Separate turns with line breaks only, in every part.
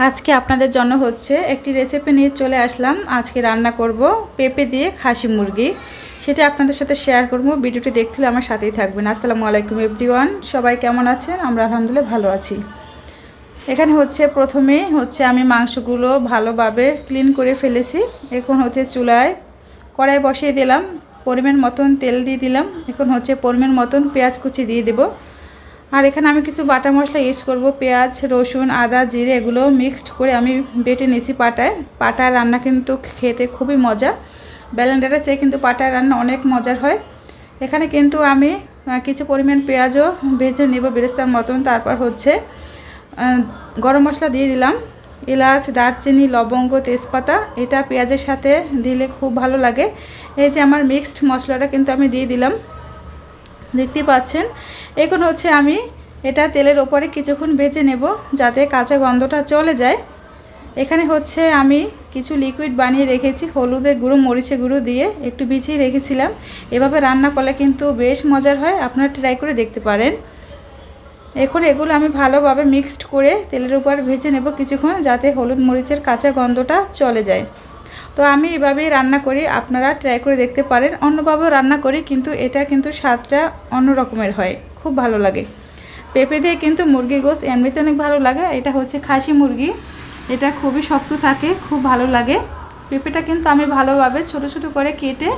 আজকে আপনাদের জন্য হচ্ছে একটি রেসিপি নিয়ে চলে আসলাম। আজকে রান্না করব পেঁপে দিয়ে খাসি মুরগি, সেটা আপনাদের সাথে শেয়ার করব। ভিডিওটি দেখতে হলে আমার সাথেই থাকবেন। আসসালামু আলাইকুম এভরিওয়ান, সবাই কেমন আছেন? আমরা আলহামদুলিল্লাহ ভালো আছি। এখানে প্রথমে আমি মাংসগুলো ভালোভাবে ক্লিন করে ফেলেছি। এখন চুলায় কড়াই বসিয়ে দিলাম, পরিমাণ মতন তেল দিয়ে দিলাম। এখন পরিমাণ মতন পেঁয়াজ কুচি দিয়ে দেব। আর এখানে আমি কিছু বাটা মশলা ইউজ করব, পেঁয়াজ, রসুন, আদা, জিরে এগুলো মিক্সড করে আমি বেটে নিয়েছি পাটায়। পাটায় রান্না কিন্তু খেতে খুবই মজা, ব্লেন্ডারের চেয়ে কিন্তু পাটায় রান্না অনেক মজার হয়। এখানে কিন্তু আমি কিছু পরিমাণ পেঁয়াজও ভেজে নেব বেরেস্তার মতন। তারপর গরম মশলা দিয়ে দিলাম, এলাচ, দারচিনি, লবঙ্গ, তেজপাতা। এটা পেঁয়াজের সাথে দিলে খুব ভালো লাগে। এই যে আমার মিক্সড মশলাটা কিন্তু আমি দিয়ে দিলাম, দেখতে পাচ্ছেন। এখন আমি এটা তেলের ওপরে কিছুক্ষণ ভেজে নেব যাতে কাঁচা গন্ধটা চলে যায়। এখানে আমি কিছু লিকুইড বানিয়ে রেখেছি, হলুদের গুঁড়ো, মরিচের গুঁড়ো দিয়ে একটু ভিজিয়ে রেখেছিলাম। এভাবে রান্না করলে কিন্তু বেশ মজার হয়, আপনারা ট্রাই করে দেখতে পারেন। এখন এগুলো আমি ভালোভাবে মিক্সড করে তেলের উপর ভেজে নেব কিছুক্ষণ, যাতে হলুদ মরিচের কাঁচা গন্ধটা চলে যায়। তো আমি এভাবেই রান্না করি, আপনারা ট্রাই করে দেখতে পারেন। অন্যভাবেও রান্না করি, কিন্তু এটা কিন্তু স্বাদটা অন্য রকমের হয়, খুব ভালো লাগে। পেঁপে দিয়ে কিন্তু মুরগির গোশত এমনিতে অনেক ভালো লাগে। এটা খাসি মুরগি, এটা খুবই শক্ত থাকে, খুব ভালো লাগে। পেঁপেটা কিন্তু আমি ভালোভাবে ছোট ছোট করে কেটে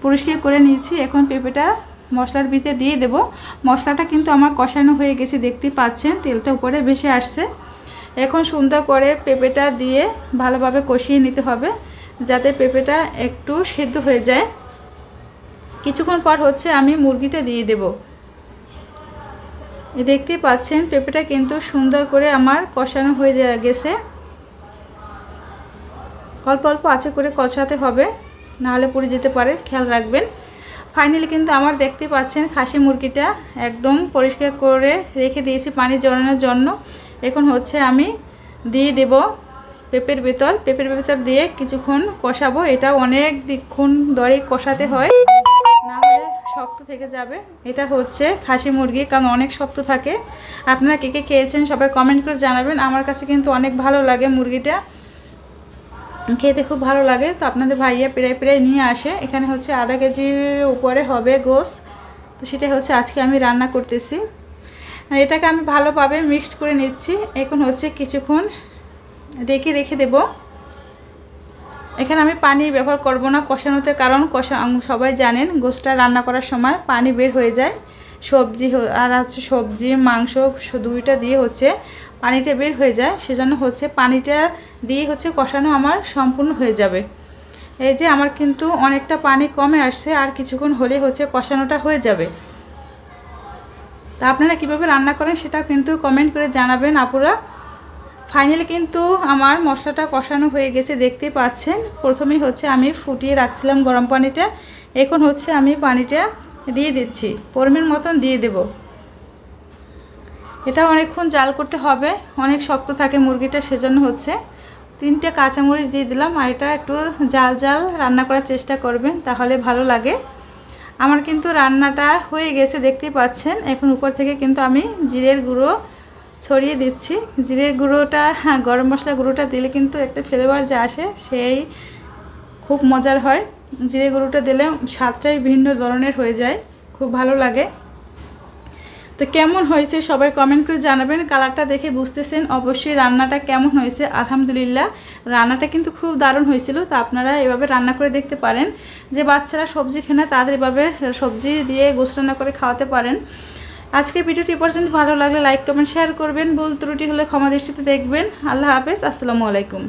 পরিষ্কার করে নিয়েছি। এখন পেঁপেটা মশলার ভিতরে দিয়ে দেব। মশলাটা কিন্তু আমার কষানো হয়ে গেছে, দেখতে পাচ্ছেন তেলটা উপরে ভেসে আসছে। এখন সুন্দর করে পেঁপেটা দিয়ে ভালোভাবে কষিয়ে নিতে হবে, যাতে পেঁপেটা একটু সেদ্ধ হয়ে যায়। কিছুক্ষণ পর আমি মুরগিটা দিয়ে দেব। দেখতে পাচ্ছেন পেঁপেটা কিন্তু সুন্দর করে আমার কষানো হয়ে গেছে। অল্প অল্প আঁচে করে কষাতে হবে, নাহলে পুড়ে যেতে পারে, খেয়াল রাখবেন। ফাইনালি কিন্তু আমার দেখতে পাচ্ছেন খাসি মুরগিটা একদম পরিষ্কার করে রেখে দিয়েছি পানি ঝরানোর জন্য। এখন আমি দিয়ে দেব পেঁপের ভেতর দিয়ে কিছুক্ষণ কষাবো। এটা অনেক দিকক্ষণ ধরে কষাতে হয়, না হলে শক্ত থেকে যাবে। এটা খাসি মুরগি, কারণ অনেক শক্ত থাকে। আপনারা কে কে খেয়েছেন সবাই কমেন্ট করে জানাবেন। আমার কাছে কিন্তু অনেক ভালো লাগে, মুরগিটা খেতে খুব ভালো লাগে। তো আপনাদের ভাইয়া প্রায় নিয়ে আসে। এখানে আধা কেজির উপরে হবে গোশত, তো সেটা আজকে আমি রান্না করতেছি। এটাকে আমি ভালোভাবে মিক্সড করে নিচ্ছি। এখন কিছুক্ষণ রেখে দেব। এখানে আমি পানি ব্যবহার করব না কষানোতে, কারণ সবাই জানেন গোশতটা রান্না করার সময় পানি বের হয়ে যায়। সবজি আর সবজি, মাংস দুইটা দিয়ে পানিটা বের হয়ে যায়, সেজন্য পানিটা দিয়ে কষানো আমার সম্পূর্ণ হয়ে যাবে। এই যে আমার কিন্তু অনেকটা পানি কমে আসছে, আর কিছুক্ষণ হলে কষানোটা হয়ে যাবে। তা আপনারা কীভাবে রান্না করেন সেটাও কিন্তু কমেন্ট করে জানাবেন আপুরা। ফাইনালি কিন্তু আমার মশলাটা কষানো হয়ে গেছে, দেখতে পাচ্ছেন। প্রথমেই আমি ফুটিয়ে রাখছিলাম গরম পানিটা। এখন আমি পানিটা দিয়ে দিচ্ছি, পরিমাণ মতন দিয়ে দেব। এটা অনেকক্ষণ জাল করতে হবে, অনেক শক্ত থাকে মুরগিটা, সেজন্য 3টে কাঁচামরিচ দিয়ে দিলাম। আর এটা একটু জাল রান্না করার চেষ্টা করবেন, তাহলে ভালো লাগে। আমার কিন্তু রান্নাটা হয়ে গেছে, দেখতেই পাচ্ছেন। এখন উপর থেকে কিন্তু আমি জিরের গুঁড়ো ছড়িয়ে দিচ্ছি। জিরের গুঁড়োটা, গরম মশলা গুঁড়োটা দিলে কিন্তু একটা ফ্লেভার যে আসে, সেই খুব মজার হয়। জিরে গুঁড়োটা দিলে স্বাদটাই ভিন্ন ধরনের হয়ে যায়, খুব ভালো লাগে। তো কেমন হয়েছে সবাই কমেন্ট করে জানাবেন। কালারটা দেখে বুঝতেছেন অবশ্যই রান্নাটা কেমন হয়েছে। আলহামদুলিল্লাহ, রান্নাটা কিন্তু খুব দারুণ হয়েছিল। তো আপনারা এভাবে রান্না করে দেখতে পারেন। যে বাচ্চারা সবজি খায় না, তাদের এভাবে সবজি দিয়ে গোশত রান্না করে খাওয়াতে পারেন। আজকের ভিডিওটি পর্যন্ত ভালো লাগলে লাইক, কমেন্ট, শেয়ার করবেন। ভুল ত্রুটি হলে ক্ষমা দৃষ্টিতে দেখবেন। আল্লাহ হাফেজ, আসসালামু আলাইকুম।